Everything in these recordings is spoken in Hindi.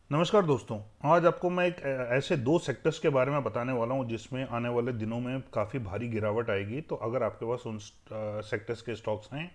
नमस्कार दोस्तों। आज आपको मैं एक ऐसे दो सेक्टर्स के बारे में बताने वाला हूं जिसमें आने वाले दिनों में काफ़ी भारी गिरावट आएगी। तो अगर आपके पास उन सेक्टर्स के स्टॉक्स हैं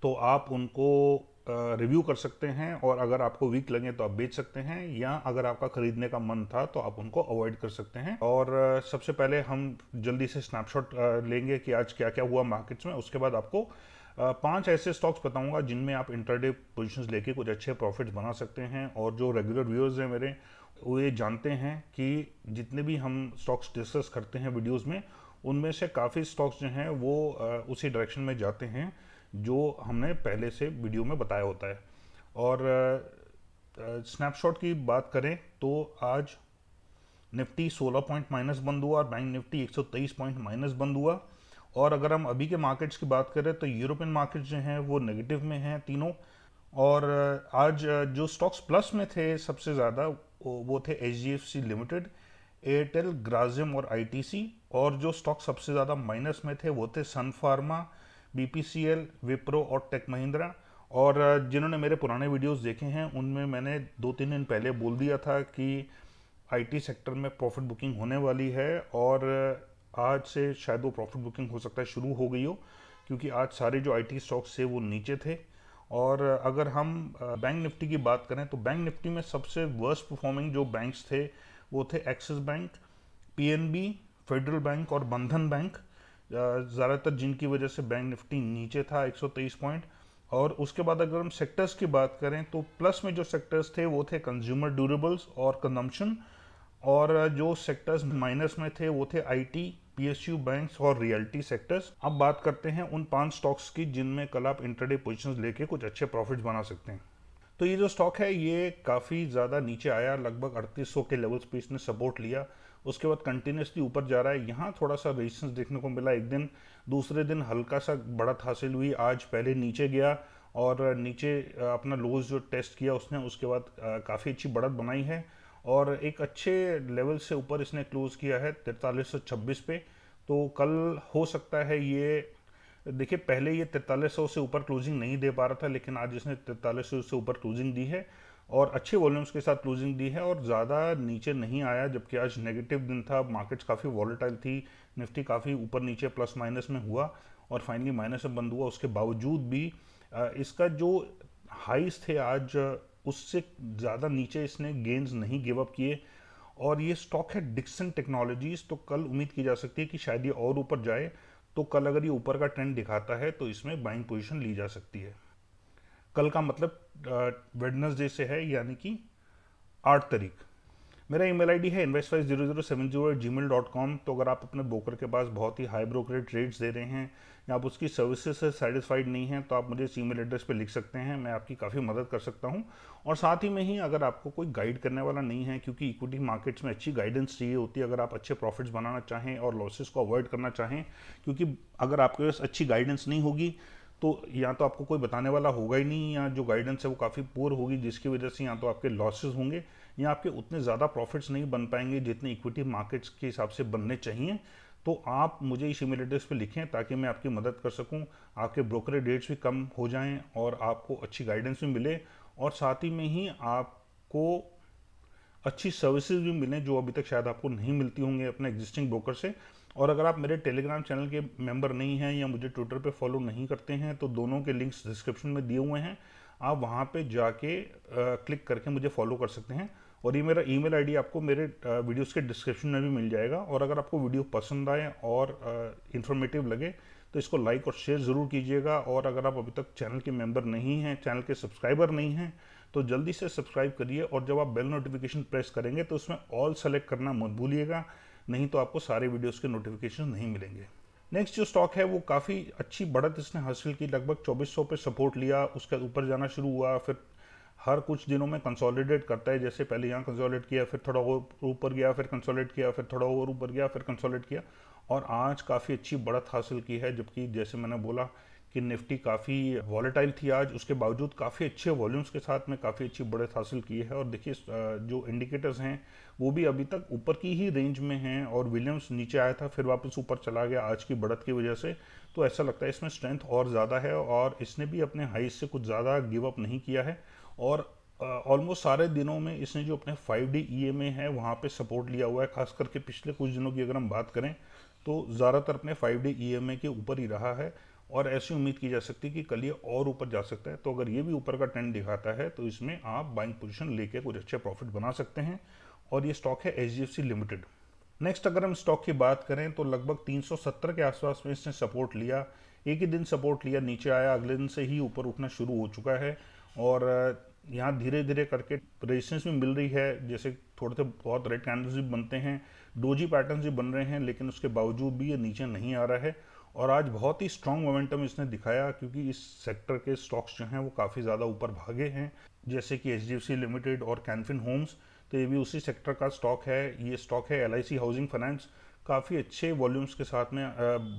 तो आप उनको रिव्यू कर सकते हैं, और अगर आपको वीक लगे तो आप बेच सकते हैं, या अगर आपका खरीदने का मन था तो आप उनको अवॉइड कर सकते हैं। और सबसे पहले हम जल्दी से स्नैपशॉट लेंगे कि आज क्या क्या हुआ मार्केट्स में। उसके बाद आपको पांच ऐसे स्टॉक्स बताऊंगा जिनमें आप इंटरडे पोजीशंस लेके कुछ अच्छे प्रॉफिट्स बना सकते हैं। और जो रेगुलर व्यूअर्स हैं मेरे, वो ये जानते हैं कि जितने भी हम स्टॉक्स डिस्कस करते हैं वीडियोस में, उनमें से काफ़ी स्टॉक्स जो हैं वो उसी डायरेक्शन में जाते हैं जो हमने पहले से वीडियो में बताया होता है। और स्नैपशॉट की बात करें तो आज निफ्टी 16 पॉइंट माइनस बंद हुआ और बैंक निफ्टी 123 पॉइंट माइनस बंद हुआ। और अगर हम अभी के मार्केट्स की बात करें तो यूरोपियन मार्केट्स जो हैं वो नेगेटिव में हैं तीनों। और आज जो स्टॉक्स प्लस में थे सबसे ज़्यादा वो थे H D F C limited, Airtel, Grasim और आईटीसी। और जो स्टॉक सबसे ज़्यादा माइनस में थे वो थे सन फार्मा, बीपीसीएल, विप्रो और टेक महिंद्रा। और जिन्होंने मेरे पुराने वीडियोस देखे हैं उनमें मैंने 2-3 दिन पहले बोल दिया था कि आईटी सेक्टर में प्रॉफिट बुकिंग होने वाली है। और आज से शायद वो प्रॉफिट बुकिंग हो सकता है शुरू हो गई हो, क्योंकि आज सारे जो आईटी स्टॉक्स थे वो नीचे थे। और अगर हम बैंक निफ्टी की बात करें तो बैंक निफ्टी में सबसे वर्स्ट परफॉर्मिंग जो बैंक्स थे वो थे axis bank, PNB, federal bank और बंधन बैंक। ज़्यादातर जिनकी वजह से बैंक निफ्टी नीचे था 123 पॉइंट। और उसके बाद अगर हम सेक्टर्स की बात करें तो प्लस में जो सेक्टर्स थे वो थे कंज्यूमर ड्यूरेबल्स और कंजम्पशन। और जो सेक्टर्स माइनस में थे वो थे आईटी, पीएसयू बैंक्स और रियल्टी सेक्टर्स। अब बात करते हैं उन पांच स्टॉक्स की जिनमें कल आप इंट्राडे पोजीशंस लेके कुछ अच्छे प्रॉफिट्स बना सकते हैं। तो ये जो स्टॉक है ये काफ़ी ज़्यादा नीचे आया, लगभग 3800 के लेवल्स पे इसने सपोर्ट लिया। उसके बाद कंटिन्यूसली ऊपर जा रहा है। यहाँ थोड़ा सा रेजिस्टेंस देखने को मिला एक दिन, दूसरे दिन हल्का सा बढ़त हासिल हुई। आज पहले नीचे गया और नीचे अपना लोज जो टेस्ट किया उसने, उसके बाद काफ़ी अच्छी बढ़त बनाई है और एक अच्छे लेवल से ऊपर इसने क्लोज किया है 4326 पे। तो कल हो सकता है ये, देखिए पहले ये 4300 से ऊपर क्लोजिंग नहीं दे पा रहा था, लेकिन आज इसने 4300 से ऊपर क्लोजिंग दी है और अच्छे वॉल्यूम्स के साथ क्लोजिंग दी है और ज़्यादा नीचे नहीं आया। जबकि आज नेगेटिव दिन था, मार्केट्स काफ़ी वॉलेटाइल थी, निफ्टी काफ़ी ऊपर नीचे प्लस माइनस में हुआ और फाइनली माइनस में बंद हुआ। उसके बावजूद भी इसका जो हाइस थे आज उससे ज़्यादा नीचे इसने गेन्स नहीं गिव अप किए। और ये स्टॉक है डिक्सन टेक्नोलॉजीज। तो कल उम्मीद की जा सकती है कि शायद ये और ऊपर जाए। तो कल अगर ये ऊपर का ट्रेंड दिखाता है तो इसमें बाइंग पोजीशन ली जा सकती है। कल का मतलब वेडनेसडे से है, यानी कि 8 तारीख। मेरा ईमेल आईडी है invest5070@gmail.com। तो अगर आप अपने ब्रोकर के पास बहुत ही हाई ब्रोकरेज रेट्स दे रहे हैं या आप उसकी सर्विसेज से सेटिस्फाइड नहीं हैं तो आप मुझे इस ईमेल एड्रेस पे लिख सकते हैं, मैं आपकी काफ़ी मदद कर सकता हूं। और साथ ही में ही अगर आपको कोई गाइड करने वाला नहीं है, क्योंकि इक्विटी मार्केट्स में अच्छी गाइडेंस चाहिए होती है अगर आप अच्छे प्रॉफिट्स बनाना चाहें और लॉसेस को अवॉइड करना चाहें। क्योंकि अगर आपके पास अच्छी गाइडेंस नहीं होगी तो या तो आपको कोई बताने वाला होगा ही नहीं, या जो गाइडेंस है वो काफ़ी पुअर होगी, जिसकी वजह से या तो आपके लॉसेस होंगे या आपके उतने ज़्यादा प्रॉफिट्स नहीं बन पाएंगे जितने इक्विटी मार्केट्स के हिसाब से बनने चाहिए। तो आप मुझे इस ईमेल एड्रेस पे लिखें ताकि मैं आपकी मदद कर सकूं, आपके ब्रोकरेज रेट्स भी कम हो जाएं और आपको अच्छी गाइडेंस भी मिले और साथ ही में ही आपको अच्छी सर्विसेज भी मिलें जो अभी तक शायद आपको नहीं मिलती होंगी अपने एग्जिस्टिंग ब्रोकर से। और अगर आप मेरे टेलीग्राम चैनल के मेंबर नहीं हैं या मुझे ट्विटर पे फॉलो नहीं करते हैं तो दोनों के लिंक्स डिस्क्रिप्शन में दिए हुए हैं, आप वहाँ पे जाके क्लिक करके मुझे फॉलो कर सकते हैं। और ये मेरा ईमेल आईडी आपको मेरे वीडियोस के डिस्क्रिप्शन में भी मिल जाएगा। और अगर आपको वीडियो पसंद आए और इन्फॉर्मेटिव लगे तो इसको लाइक और शेयर ज़रूर कीजिएगा। और अगर आप अभी तक चैनल के मेंबर नहीं हैं, चैनल के सब्सक्राइबर नहीं हैं, तो जल्दी से सब्सक्राइब करिए। और जब आप बेल नोटिफिकेशन प्रेस करेंगे तो उसमें ऑल सेलेक्ट करना मत भूलिएगा, नहीं तो आपको सारे वीडियोस के नोटिफिकेशन नहीं मिलेंगे। नेक्स्ट जो स्टॉक है वो काफ़ी अच्छी बढ़त इसने हासिल की, लगभग 2400 पे सपोर्ट लिया, उसके ऊपर जाना शुरू हुआ, फिर हर कुछ दिनों में कंसोलिडेट करता है। जैसे पहले यहाँ कंसोलिडेट किया, फिर थोड़ा और ऊपर गया, फिर कंसोलिडेट किया, फिर थोड़ा और ऊपर गया, फिर कंसोलिडेट किया और आज काफ़ी अच्छी बढ़त हासिल की है। जबकि जैसे मैंने बोला कि निफ्टी काफ़ी वॉलेटाइल थी आज, उसके बावजूद काफ़ी अच्छे वॉल्यूम्स के साथ में काफ़ी अच्छी बढ़त हासिल की है। और देखिए जो इंडिकेटर्स हैं वो भी अभी तक ऊपर की ही रेंज में हैं और विलियम्स नीचे आया था फिर वापस ऊपर चला गया आज की बढ़त की वजह से। तो ऐसा लगता है इसमें स्ट्रेंथ और ज़्यादा है और इसने भी अपने हाई से कुछ ज़्यादा गिव अप नहीं किया है और ऑलमोस्ट सारे दिनों में इसने जो अपने 5D EMA है वहाँ पे सपोर्ट लिया हुआ है। खास करके पिछले कुछ दिनों की अगर हम बात करें तो ज़्यादातर अपने 5D EMA के ऊपर ही रहा है, और ऐसी उम्मीद की जा सकती है कि कल ये और ऊपर जा सकता है। तो अगर ये भी ऊपर का ट्रेंड दिखाता है तो इसमें आप बाइंग पोजीशन लेके कुछ अच्छे प्रॉफिट बना सकते हैं। और ये स्टॉक है HDFC लिमिटेड। नेक्स्ट अगर हम स्टॉक की बात करें तो लगभग 370 के आसपास में इसने सपोर्ट लिया। एक ही दिन सपोर्ट लिया, नीचे आया, अगले दिन से ही ऊपर उठना शुरू हो चुका है। और यहाँ धीरे धीरे करके रेजिस्टेंस भी मिल रही है, जैसे थोड़े से बहुत रेड कैंडल्स भी बनते हैं, डोजी पैटर्न्स भी बन रहे हैं, लेकिन उसके बावजूद भी ये नीचे नहीं आ रहा है। और आज बहुत ही स्ट्रांग मोमेंटम इसने दिखाया, क्योंकि इस सेक्टर के स्टॉक्स जो हैं वो काफ़ी ज़्यादा ऊपर भागे हैं, जैसे कि HDFC लिमिटेड और कैनफिन होम्स। तो ये भी उसी सेक्टर का स्टॉक है। ये स्टॉक है LIC हाउसिंग फाइनेंस, काफ़ी अच्छे वॉल्यूम्स के साथ में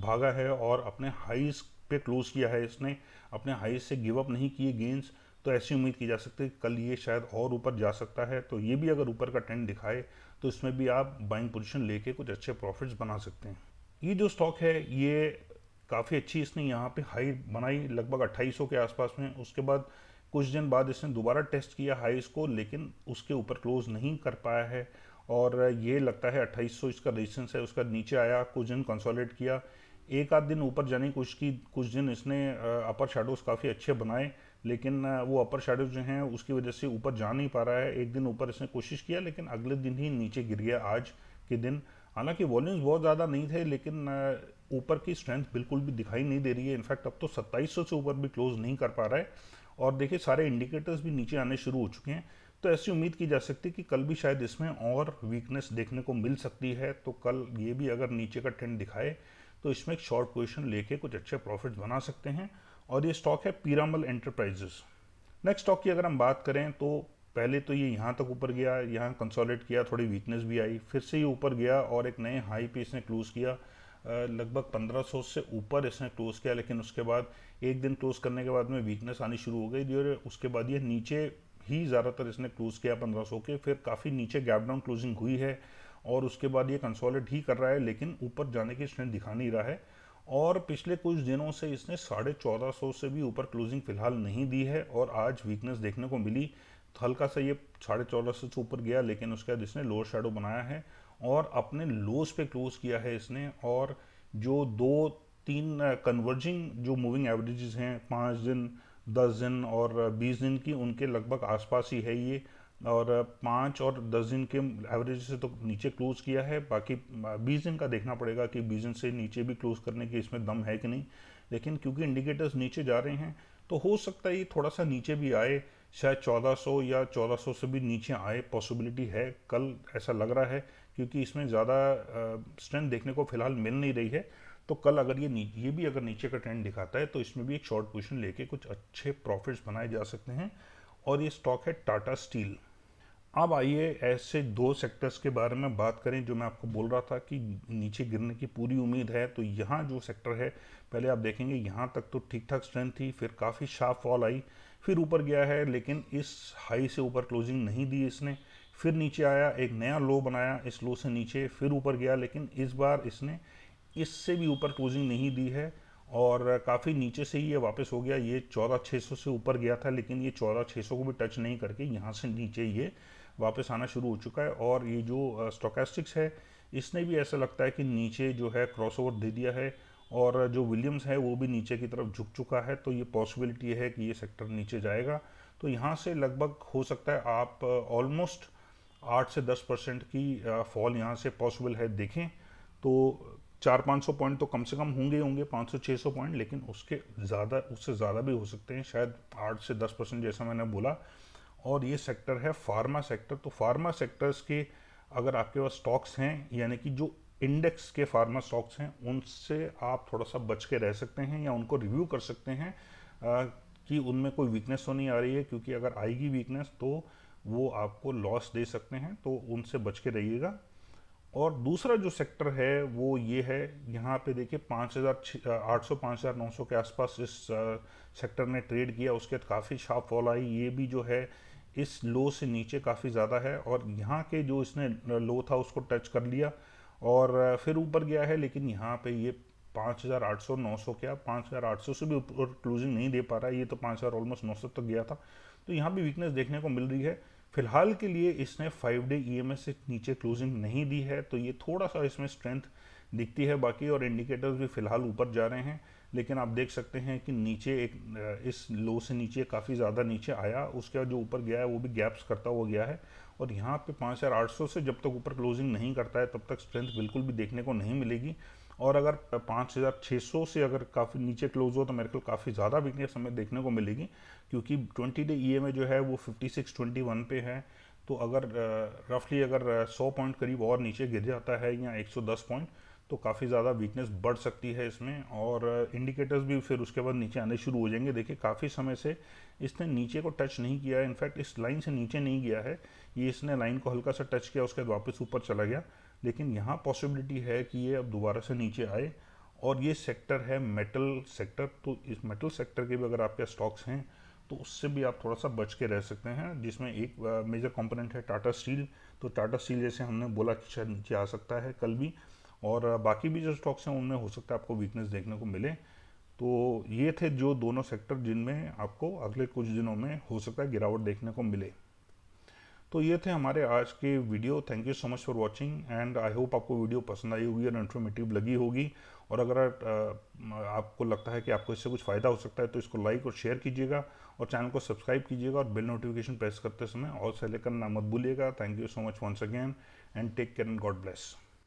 भागा है और अपने हाईज पे क्लोज किया है इसने, अपने हाईज से गिव अप नहीं किए गेंस। तो ऐसी उम्मीद की जा सकती है कि कल ये शायद और ऊपर जा सकता है। तो ये भी अगर ऊपर का ट्रेंड दिखाए तो इसमें भी आप बाइंग पोजीशन लेके कुछ अच्छे प्रॉफिट्स बना सकते हैं। ये जो स्टॉक है ये काफ़ी अच्छी इसने यहाँ पे हाई बनाई लगभग 2800 के आसपास में। उसके बाद कुछ दिन बाद इसने दोबारा टेस्ट किया हाईज को, लेकिन उसके ऊपर क्लोज नहीं कर पाया है। और ये लगता है 2800 इसका रेजिस्टेंस है। उसका नीचे आया, कुछ दिन कंसोलिडेट किया, एक आध दिन ऊपर जाने की कोशिश की, कुछ दिन इसने अपर शेडोज काफ़ी अच्छे बनाए, लेकिन वो अपर शेडोज जो हैं उसकी वजह से ऊपर जा नहीं पा रहा है। एक दिन ऊपर इसने कोशिश किया, लेकिन अगले दिन ही नीचे गिर गया आज के दिन। हालांकि वॉल्यूम्स बहुत ज़्यादा नहीं थे, लेकिन ऊपर की स्ट्रेंथ बिल्कुल भी दिखाई नहीं दे रही है। इनफैक्ट अब तो 2700 से ऊपर भी क्लोज नहीं कर पा रहा है। और देखिए सारे इंडिकेटर्स भी नीचे आने शुरू हो चुके हैं। तो ऐसी उम्मीद की जा सकती है कि कल भी शायद इसमें और वीकनेस देखने को मिल सकती है। तो कल ये भी अगर नीचे का ट्रेंड दिखाए तो इसमें एक शॉर्ट पोजीशन लेके कुछ अच्छे प्रॉफिट्स बना सकते हैं। और ये स्टॉक है पीरामल एंटरप्राइजेस। नेक्स्ट स्टॉक की अगर हम बात करें तो पहले तो ये यहाँ तक ऊपर गया, यहाँ कंसोलिडेट किया, थोड़ी वीकनेस भी आई, फिर से ये ऊपर गया और एक नए हाई पे इसने क्लोज किया। लगभग 1500 से ऊपर इसने क्लोज किया, लेकिन उसके बाद एक दिन क्लोज करने के बाद में वीकनेस आनी शुरू हो गई और उसके बाद ये नीचे ही ज़्यादातर इसने क्लोज किया 1500 के। फिर काफ़ी नीचे गैप डाउन क्लोजिंग हुई है और उसके बाद ये कंसोलिडेट ही कर रहा है, लेकिन ऊपर जाने की स्ट्रेंथ दिखा नहीं रहा है। और पिछले कुछ दिनों से इसने 1450 से भी ऊपर क्लोजिंग फिलहाल नहीं दी है और आज वीकनेस देखने को मिली। तो हल्का सा ये 1450 से ऊपर गया, लेकिन उसके बाद इसने लोअर शेडो बनाया है और अपने लोज पे क्लोज किया है इसने। और जो दो तीन कन्वर्जिंग जो मूविंग एवरेजेस हैं 5 दिन, 10 दिन और 20 दिन की, उनके लगभग आसपास ही है ये। और 5 और 10 दिन के एवरेज से तो नीचे क्लोज किया है। बाकी 20 दिन का देखना पड़ेगा कि 20 दिन से नीचे भी क्लोज करने की इसमें दम है कि नहीं। लेकिन क्योंकि इंडिकेटर्स नीचे जा रहे हैं तो हो सकता है ये थोड़ा सा नीचे भी आए, शायद 1400 या 1400 से भी नीचे आए, पॉसिबिलिटी है कल, ऐसा लग रहा है। क्योंकि इसमें ज़्यादा स्ट्रेंथ देखने को फिलहाल मिल नहीं रही है। तो कल अगर ये भी अगर नीचे का ट्रेंड दिखाता है तो इसमें भी एक शॉर्ट पोजीशन लेके कुछ अच्छे प्रॉफिट्स बनाए जा सकते हैं। और ये स्टॉक है टाटा स्टील। अब आइए ऐसे दो सेक्टर्स के बारे में बात करें जो मैं आपको बोल रहा था कि नीचे गिरने की पूरी उम्मीद है। तो यहाँ जो सेक्टर है, पहले आप देखेंगे यहाँ तक तो ठीक ठाक स्ट्रेंथ थी, फिर काफ़ी शार्प फॉल आई, फिर ऊपर गया है, लेकिन इस हाई से ऊपर क्लोजिंग नहीं दी इसने। फिर नीचे आया, एक नया लो बनाया, इस लो से नीचे फिर ऊपर गया, लेकिन इस बार इसने इससे भी ऊपर क्लोजिंग नहीं दी है और काफ़ी नीचे से ही ये वापस हो गया। ये 14,600 से ऊपर गया था, लेकिन ये 14,600 को भी टच नहीं करके यहाँ से नीचे ये वापस आना शुरू हो चुका है। और ये जो स्टोकेस्टिक्स है, इसने भी ऐसा लगता है कि नीचे जो है क्रॉसओवर दे दिया है और जो विलियम्स है वो भी नीचे की तरफ झुक चुका है। तो ये पॉसिबिलिटी है कि ये सेक्टर नीचे जाएगा। तो यहाँ से लगभग हो सकता है आप ऑलमोस्ट 8 से 10% की फॉल यहाँ से पॉसिबल है देखें। तो 400-500 पॉइंट तो कम से कम होंगे होंगे 500-600 पॉइंट, लेकिन उसके ज़्यादा, उससे ज़्यादा भी हो सकते हैं, शायद 8 से 10% जैसा मैंने बोला। और ये सेक्टर है फार्मा सेक्टर। तो फार्मा सेक्टर्स के अगर आपके पास स्टॉक्स हैं, यानी कि जो इंडेक्स के फार्मा स्टॉक्स हैं, उनसे आप थोड़ा सा बच के रह सकते हैं या उनको रिव्यू कर सकते हैं कि उनमें कोई वीकनेस तो नहीं आ रही है, क्योंकि अगर आएगी वीकनेस तो वो आपको लॉस दे सकते हैं। तो उनसे बच के रहिएगा। और दूसरा जो सेक्टर है वो ये है, यहाँ पे देखिए 5,800 5,900 के आसपास इस सेक्टर ने ट्रेड किया, उसके बाद काफ़ी शार्प फॉल आई। ये भी जो है इस लो से नीचे काफ़ी ज़्यादा है और यहाँ के जो इसने लो था उसको टच कर लिया और फिर ऊपर गया है, लेकिन यहाँ पे ये 5,800 900 क्या 5,800 से भी ऊपर क्लोजिंग नहीं दे पा रहा है। ये तो 5,000 ऑलमोस्ट 900 तक गया था। तो यहाँ भी वीकनेस देखने को मिल रही है। फिलहाल के लिए इसने 5 डे ईएमएस से नीचे क्लोजिंग नहीं दी है, तो ये थोड़ा सा इसमें स्ट्रेंथ दिखती है। बाकी और इंडिकेटर्स भी फिलहाल ऊपर जा रहे हैं, लेकिन आप देख सकते हैं कि नीचे एक इस लो से नीचे काफ़ी ज़्यादा नीचे आया, उसके बाद जो ऊपर गया है वो भी गैप्स करता हुआ गया है। और यहाँ पे 5800 से जब तक ऊपर क्लोजिंग नहीं करता है तब तक स्ट्रेंथ बिल्कुल भी देखने को नहीं मिलेगी। और अगर 5600 से अगर काफ़ी नीचे क्लोज हो तो मेरे को काफ़ी ज़्यादा वीकनेस हमें देखने को मिलेगी, क्योंकि 20 डे ईएमए जो है वो 5621 पे है। तो अगर रफली अगर 100 पॉइंट करीब और नीचे गिर जाता है या 110 पॉइंट, तो काफ़ी ज़्यादा वीकनेस बढ़ सकती है इसमें। और इंडिकेटर्स भी फिर उसके बाद नीचे आने शुरू हो जाएंगे। देखिए काफ़ी समय से इसने नीचे को टच नहीं किया है, इनफैक्ट इस लाइन से नीचे नहीं गया है, ये इसने लाइन को हल्का सा टच किया, उसके बाद वापस ऊपर चला गया। लेकिन यहाँ पॉसिबिलिटी है कि ये अब दोबारा से नीचे आए। और ये सेक्टर है मेटल सेक्टर, तो इस मेटल सेक्टर के भी अगर आपके स्टॉक्स हैं तो उससे भी आप थोड़ा सा बच के रह सकते हैं, जिसमें एक मेजर कंपोनेंट है टाटा स्टील। तो टाटा स्टील जैसे हमने बोला कि शायद नीचे आ सकता है कल भी, और बाकी भी जो स्टॉक्स हैं उनमें हो सकता है आपको वीकनेस देखने को मिले। तो ये थे जो दोनों सेक्टर जिनमें आपको अगले कुछ दिनों में हो सकता है गिरावट देखने को मिले। तो ये थे हमारे आज के video. Thank you so much for watching, and I hope आपको वीडियो पसंद आई होगी और इन्फॉर्मेटिव लगी होगी। और अगर आपको लगता है कि आपको इससे कुछ फ़ायदा हो सकता है तो इसको लाइक और शेयर कीजिएगा, और चैनल को सब्सक्राइब कीजिएगा, और बेल नोटिफिकेशन प्रेस करते समय ऑल सेलेक्ट करना मत भूलिएगा। Thank you so much once again, and take care and God bless.